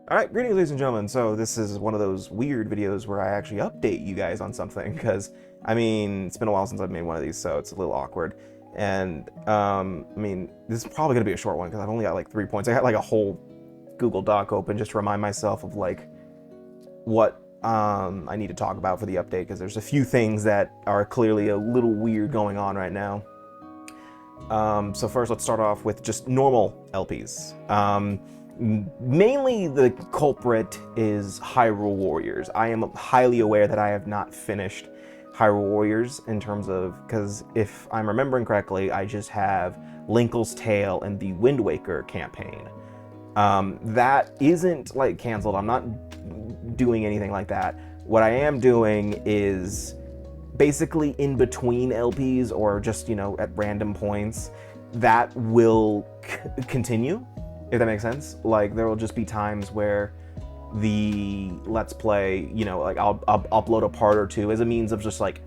Alright, greetings ladies and gentlemen. So this is one of those weird videos where I actually update you guys on something, because, I mean, it's been a while since I've made one of these, so it's a little awkward. And, I mean, this is probably going to be a short one, because I've only got like 3 points. I got like a whole Google Doc open just to remind myself of like what I need to talk about for the update, because there's a few things that are clearly a little weird going on right now. So first, let's start off with just normal LPs. Mainly the culprit is Hyrule Warriors. I am highly aware that I have not finished Hyrule Warriors in terms of, because if I'm remembering correctly, I just have Linkle's Tale and the Wind Waker campaign. That isn't like canceled. I'm not doing anything like that. What I am doing is basically in between LPs, or just, you know, at random points, that will continue, if that makes sense. Like, there will just be times where the Let's Play, you know, like I'll upload a part or two as a means of just like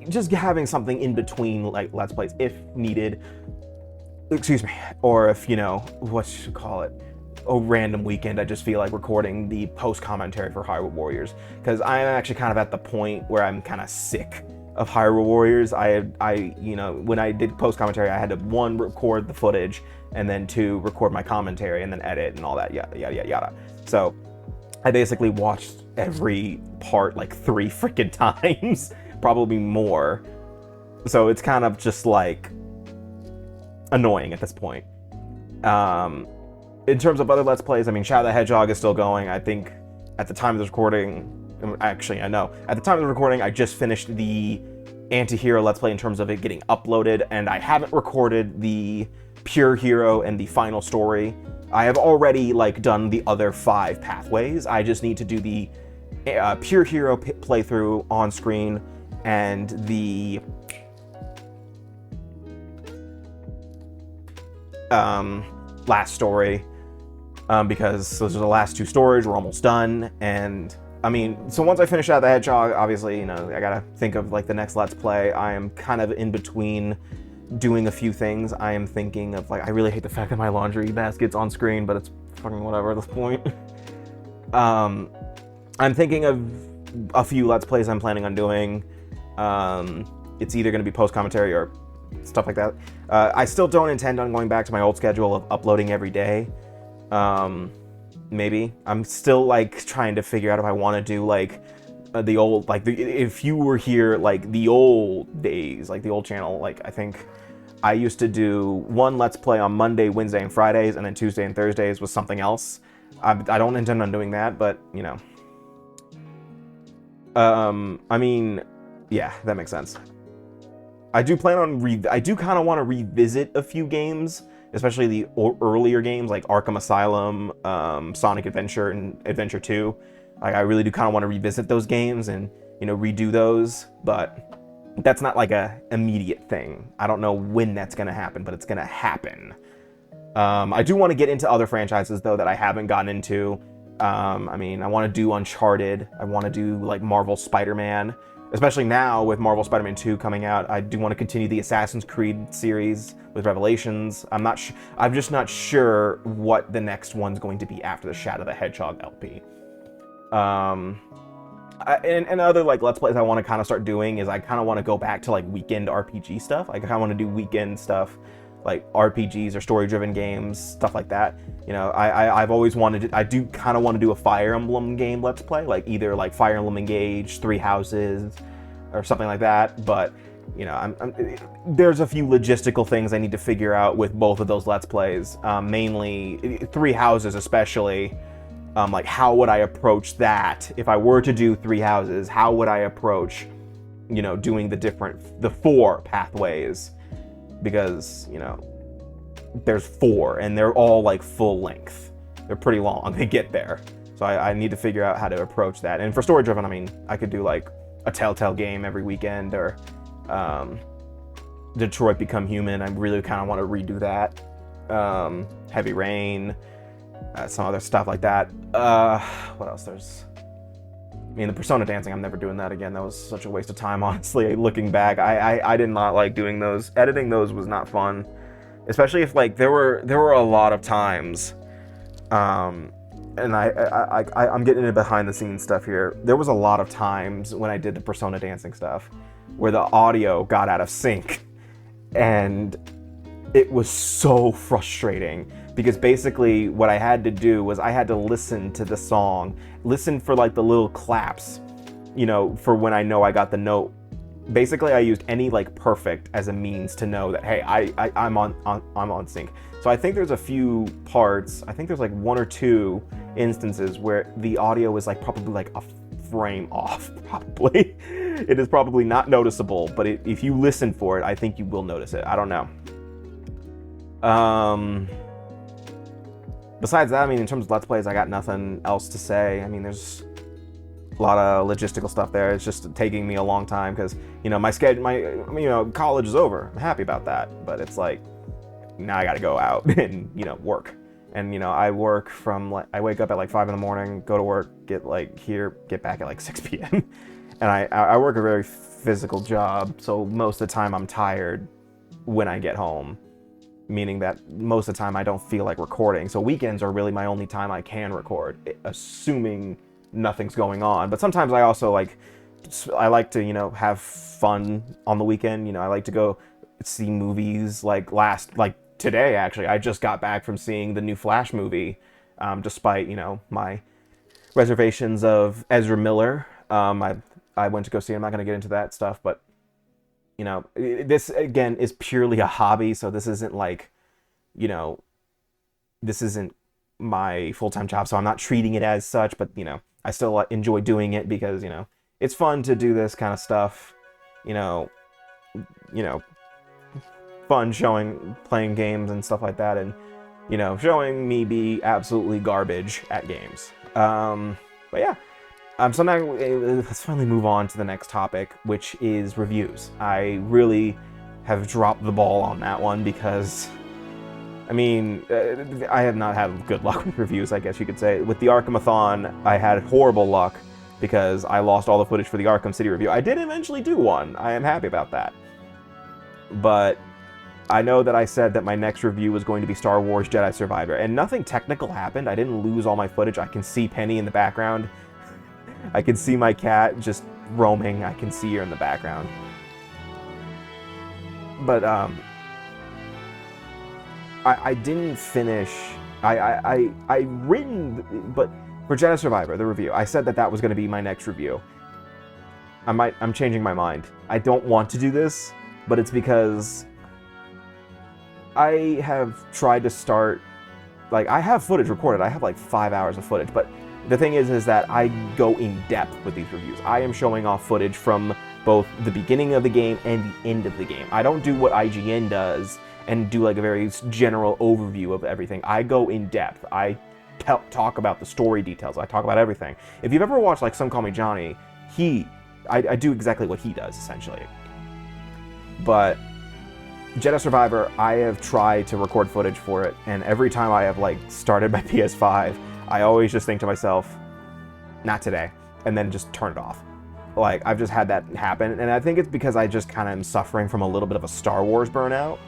just having something in between like Let's Plays if needed. Excuse me. Or if, you know, what should you call it, a random weekend, I just feel like recording the post commentary for Hyrule Warriors, because I'm actually kind of at the point where I'm kind of sick of Hyrule Warriors. You know, when I did post commentary, I had to, one, record the footage, and then two, record my commentary and then edit and all that, yada yada yada. So I basically watched every part like 3 freaking times, probably more. So it's kind of just like annoying at this point. In terms of other Let's Plays, I mean, Shadow the Hedgehog is still going. I think at the time of this recording, actually, I know, at the time of the recording, I just finished the Anti-Hero Let's Play in terms of it getting uploaded, and I haven't recorded the Pure Hero and the final story. I have already, like, done the other 5 pathways. I just need to do the Pure Hero playthrough on screen and the last story, because those are the last 2 stories. We're almost done. And I mean, so once I finish out the Hedgehog, obviously, you know, I gotta think of like the next Let's Play. I am kind of in between doing a few things. I am thinking of, like, I really hate the fact that my laundry basket's on screen, but it's fucking whatever at this point. I'm thinking of a few Let's Plays I'm planning on doing. It's either going to be post commentary or stuff like that. I still don't intend on going back to my old schedule of uploading every day. Maybe. I'm still like trying to figure out if I want to do like the old, like if you were here, like the old days, like the old channel, like I think I used to do one Let's Play on Monday, Wednesday, and Fridays, and then Tuesday and Thursdays was something else. I don't intend on doing that, but you know. I mean, yeah, that makes sense. I do plan on I do kind of want to revisit a few games, especially the earlier games like Arkham Asylum, Sonic Adventure, and Adventure 2. Like, I really do kind of want to revisit those games and, you know, redo those, but that's not like a immediate thing. I don't know when that's going to happen, but it's going to happen. I do want to get into other franchises, though, that I haven't gotten into. I mean, I want to do Uncharted. I want to do, like, Marvel Spider-Man. Especially now with Marvel Spider-Man 2 coming out, I do want to continue the Assassin's Creed series with Revelations. I'm just not sure what the next one's going to be after the Shadow the Hedgehog LP. And other like Let's Plays I want to kind of start doing is I kind of want to go back to like weekend RPG stuff. I kind of want to do weekend stuff like RPGs or story-driven games, stuff like that. You know, I've always wanted to, I do kind of want to do a Fire Emblem game Let's Play, like either like Fire Emblem Engage, Three Houses, or something like that. But, you know, there's a few logistical things I need to figure out with both of those Let's Plays. Mainly, Three Houses especially. Like, how would I approach that? If I were to do Three Houses, how would I approach, you know, doing the 4 pathways? Because, you know, there's 4, and they're all, like, full length. They're pretty long to get there. So I need to figure out how to approach that. And for story-driven, I mean, I could do, like, a Telltale game every weekend, or Detroit Become Human. I really kind of want to redo that. Heavy Rain, some other stuff like that. What else? I mean, the Persona dancing, I'm never doing that again. That was such a waste of time, honestly. Looking back, I did not like doing those. Editing those was not fun. Especially if, like, there were a lot of times And I'm getting into behind the scenes stuff here. There was a lot of times when I did the Persona dancing stuff where the audio got out of sync, and it was so frustrating because basically what I had to do was I had to listen to the song, listen for like the little claps, you know, for when I know I got the note. Basically, I used any like perfect as a means to know that, hey, I'm on sync. So I think there's a few parts. I think there's like 1 or 2 instances where the audio is like probably like a frame off. Probably, it is probably not noticeable, but if you listen for it, I think you will notice it. I don't know. Besides that, I mean, in terms of Let's Plays, I got nothing else to say. I mean, there's a lot of logistical stuff there. It's just taking me a long time because, you know, my schedule, you know, college is over. I'm happy about that, but it's like, now I got to go out and, you know, work. And, you know, I work from, like, I wake up at like 5 in the morning, go to work, get back at like 6 p.m. And I work a very physical job, so most of the time I'm tired when I get home, meaning that most of the time I don't feel like recording. So weekends are really my only time I can record, assuming nothing's going on. But sometimes I also like to, you know, have fun on the weekend. You know, I like to go see movies. Like today, actually, I just got back from seeing the new Flash movie, despite, you know, my reservations of Ezra Miller. I went to go see him. I'm not going to get into that stuff, but, you know, this, again, is purely a hobby, so this isn't like, you know, this isn't my full-time job, so I'm not treating it as such, but, you know, I still enjoy doing it because, you know, it's fun to do this kind of stuff, you know, fun playing games and stuff like that, and, you know, showing me be absolutely garbage at games. But yeah. So now let's finally move on to the next topic, which is reviews. I really have dropped the ball on that one because, I mean, I have not had good luck with reviews, I guess you could say. With the Arkhamathon, I had horrible luck because I lost all the footage for the Arkham City review. I did eventually do one. I am happy about that. But I know that I said that my next review was going to be Star Wars Jedi Survivor, and nothing technical happened. I didn't lose all my footage. I can see Penny in the background. I can see my cat just roaming. I can see her in the background. But I didn't finish. I written, but for Jedi Survivor, the review, I said that was going to be my next review. I'm changing my mind. I don't want to do this, but it's because I have tried to start. Like, I have footage recorded. I have like 5 hours of footage, but the thing is that I go in depth with these reviews. I am showing off footage from both the beginning of the game and the end of the game. I don't do what IGN does and do like a very general overview of everything. I go in depth. I talk about the story details. I talk about everything. If you've ever watched like Some Call Me Johnny, I do exactly what he does, essentially. But Jedi Survivor, I have tried to record footage for it, and every time I have like started my PS5, I always just think to myself, not today, and then just turn it off. Like, I've just had that happen, and I think it's because I just kind of am suffering from a little bit of a Star Wars burnout.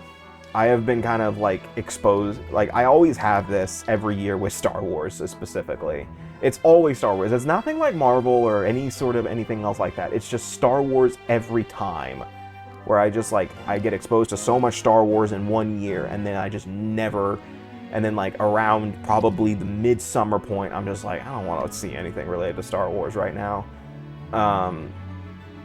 I have been kind of like exposed, like I always have this every year with Star Wars specifically. It's always Star Wars. It's nothing like Marvel or any sort of anything else like that. It's just Star Wars every time, where I just like, I get exposed to so much Star Wars in one year, and then I just never. And then, like, around probably the midsummer point, I'm just like, I don't want to see anything related to Star Wars right now.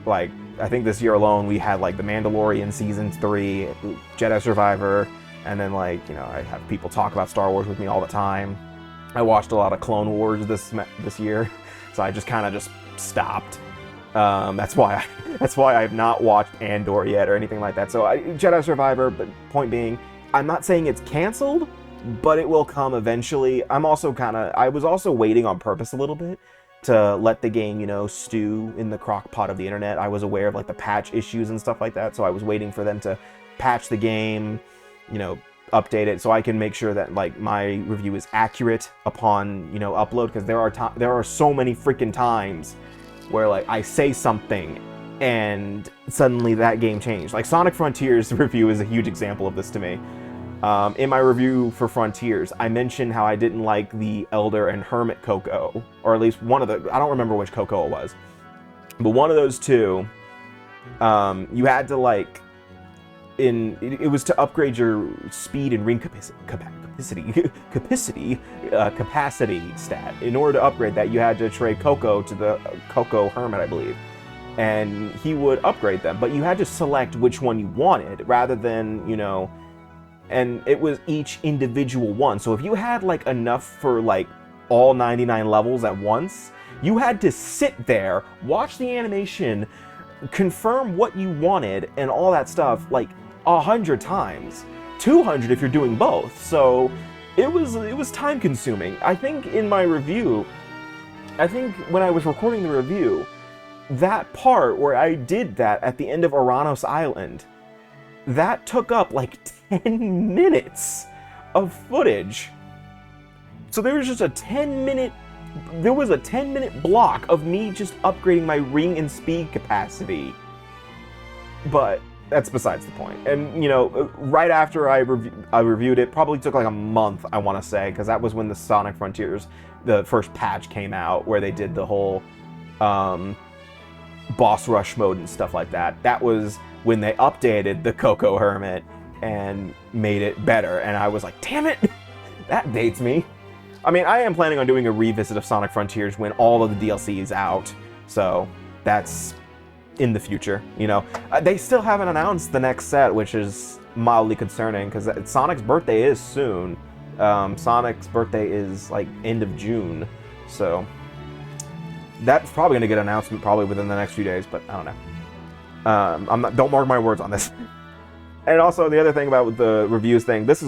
Like, I think this year alone, we had, like, The Mandalorian Season 3, Jedi Survivor, and then, like, you know, I have people talk about Star Wars with me all the time. I watched a lot of Clone Wars this year, so I just kind of just stopped. That's why I have not watched Andor yet or anything like that. So, Jedi Survivor, but point being, I'm not saying it's canceled, but it will come eventually. I was also waiting on purpose a little bit to let the game, you know, stew in the crock pot of the internet. I was aware of like the patch issues and stuff like that, so I was waiting for them to patch the game, you know, update it, so I can make sure that like my review is accurate upon, you know, upload, because there are so many freaking times where like I say something and suddenly that game changed. Like Sonic Frontiers review is a huge example of this to me. In my review for Frontiers, I mentioned how I didn't like the Elder and Hermit Coco, or at least one of the, I don't remember which Coco it was, but one of those two, you had to like, it was to upgrade your speed and ring capacity stat. In order to upgrade that, you had to trade Coco to the Coco Hermit, I believe, and he would upgrade them, but you had to select which one you wanted rather than, you know, and it was each individual one. So if you had like enough for like all 99 levels at once, you had to sit there, watch the animation, confirm what you wanted and all that stuff like 100 times, 200 if you're doing both. So it was time consuming. I think in my review, I think when I was recording the review, that part where I did that at the end of Oranos Island, that took up like 10 minutes of footage. So there was just a 10-minute block of me just upgrading my ring and speed capacity. But that's besides the point. And, you know, right after I reviewed it, probably took like a month, I want to say, because that was when the Sonic Frontiers, the first patch came out, where they did the whole boss rush mode and stuff like that. That was when they updated the Coco Hermit and made it better. And I was like, damn it, that dates me. I mean, I am planning on doing a revisit of Sonic Frontiers when all of the DLC is out. So that's in the future, you know. They still haven't announced the next set, which is mildly concerning because Sonic's birthday is soon. Sonic's birthday is like end of June. So that's probably going to get an announcement probably within the next few days, but I don't know. Don't mark my words on this. And also the other thing about the reviews thing, this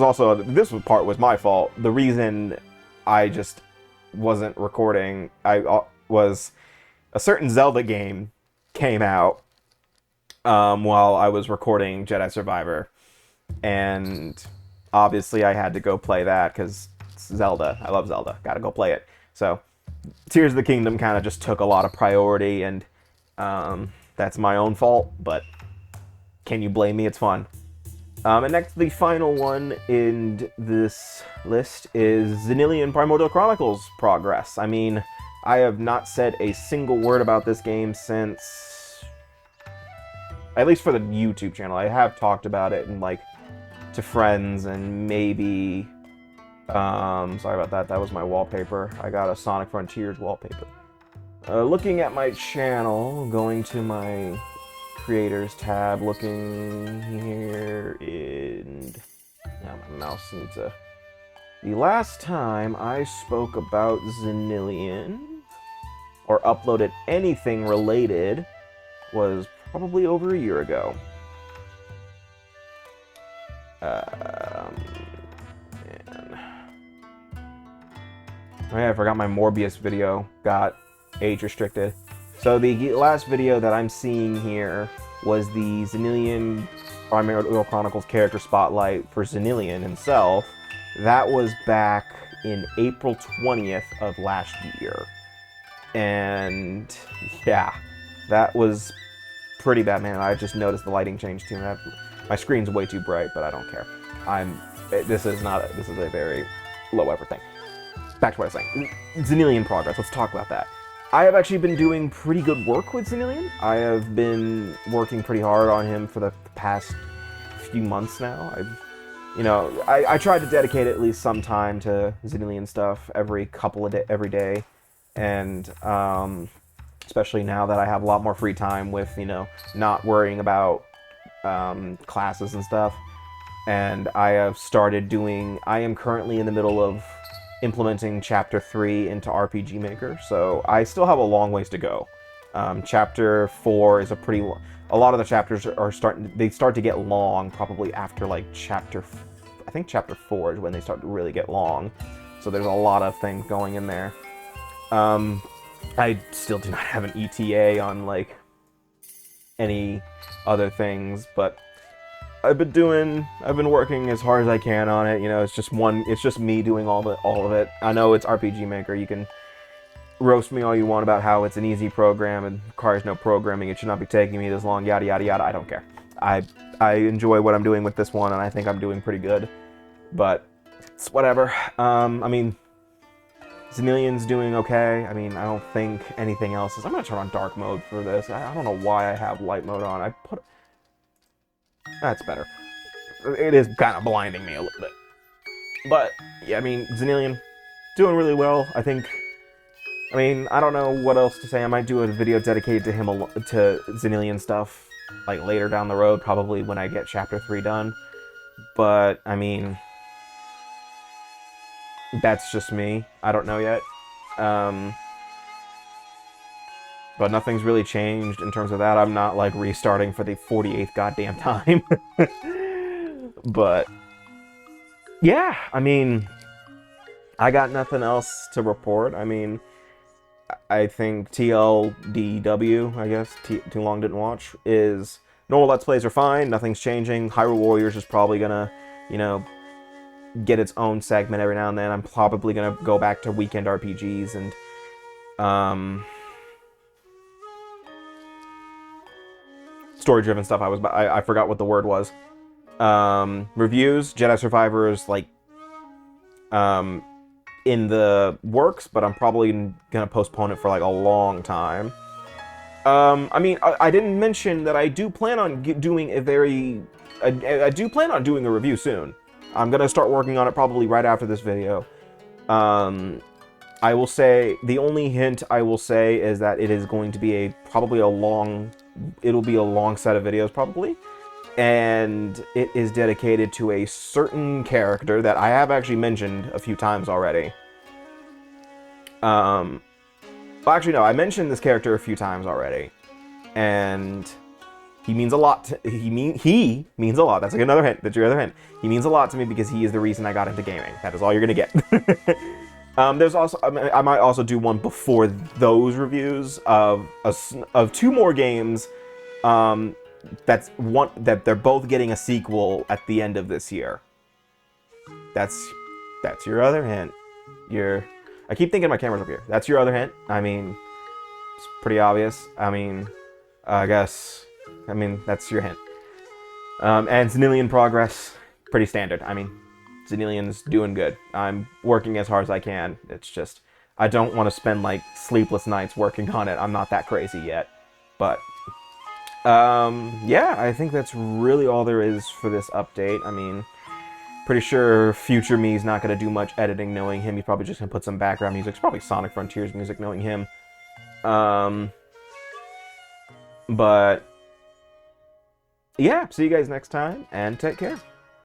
part was my fault. The reason I just wasn't recording, was a certain Zelda game came out while I was recording Jedi Survivor, and obviously I had to go play that because it's Zelda. I love Zelda. Gotta go play it. So Tears of the Kingdom kind of just took a lot of priority, and that's my own fault, but can you blame me? It's fun. And next, the final one in this list is Zinilion Primordial Chronicles progress. I mean, I have not said a single word about this game since, at least for the YouTube channel. I have talked about it and like to friends and maybe, sorry about that. That was my wallpaper. I got a Sonic Frontiers wallpaper. Looking at my channel, going to my creators tab, looking here, and now my mouse needs a... The last time I spoke about Zinilion, or uploaded anything related, was probably over a year ago. Man. Oh yeah, I forgot my Morbius video got age restricted. So the last video that I'm seeing here was the Zinilion Primordial Chronicles character spotlight for Zinilion himself. That was back in April 20th of last year. And yeah, that was pretty bad, man. I just noticed the lighting change too. My screen's way too bright, but I don't care. This is a very low effort thing. Back to what I was saying. Zinilion progress, let's talk about that. I have actually been doing pretty good work with Zinilion. I have been working pretty hard on him for the past few months now. I try to dedicate at least some time to Zinilion stuff every day, and especially now that I have a lot more free time with, not worrying about classes and stuff. And I am currently in the middle of implementing Chapter 3 into RPG Maker, so I still have a long ways to go. Chapter 4 is a lot of the chapters start to get long probably after like I think Chapter 4 is when they start to really get long. So there's a lot of things going in there. I still do not have an ETA on like any other things, but I've been working as hard as I can on it. It's just me doing all of it. I know it's RPG Maker. You can roast me all you want about how it's an easy program and requires no programming. It should not be taking me this long, yada, yada, yada. I don't care. I enjoy what I'm doing with this one, and I think I'm doing pretty good. but it's whatever. I mean, Zinilion's doing okay. I mean, I don't think anything else is... I'm gonna turn on dark mode for this. I don't know why I have light mode on. I put... That's better. It is kind of blinding me a little bit. But, yeah, I mean, Zinilion, doing really well. I think... I mean, I don't know what else to say. I might do a video dedicated to him, to Zinilion stuff, like, later down the road, probably when I get Chapter 3 done. But, I mean... That's just me. I don't know yet. But nothing's really changed in terms of that. I'm not, like, restarting for the 48th goddamn time. But, yeah, I mean, I got nothing else to report. I mean, I think TLDW, I guess, Too Long Didn't Watch, is... Normal Let's Plays are fine. Nothing's changing. Hyrule Warriors is probably gonna, you know, get its own segment every now and then. I'm probably gonna go back to weekend RPGs and, story-driven stuff. I forgot what the word was. Reviews, Jedi Survivors, like, in the works, but I'm probably gonna postpone it for, like, a long time. I mean, I didn't mention that I do plan on doing a very... I do plan on doing a review soon. I'm gonna start working on it probably right after this video. I will say, the only hint I will say is that it is going to be probably a long set of videos, probably. And it is dedicated to a certain character that I have actually mentioned a few times already. Well, actually, no, I mentioned this character a few times already. And he means a lot he means a lot. That's like another hint. That's your other hint. He means a lot to me because he is the reason I got into gaming. That is all you're gonna get. There's also... I might also do one before those reviews of 2 more games. That they're both getting a sequel at the end of this year. That's your other hint. I keep thinking my camera's up here. That's your other hint. I mean, it's pretty obvious. I mean, that's your hint. And Zinilion progress, pretty standard. I mean, Zinilion's doing good. I'm working as hard as I can. It's just, I don't want to spend, like, sleepless nights working on it. I'm not that crazy yet. But, yeah, I think that's really all there is for this update. I mean, pretty sure future me's not going to do much editing knowing him. He's probably just going to put some background music. It's probably Sonic Frontiers music knowing him. But, yeah, see you guys next time, and take care.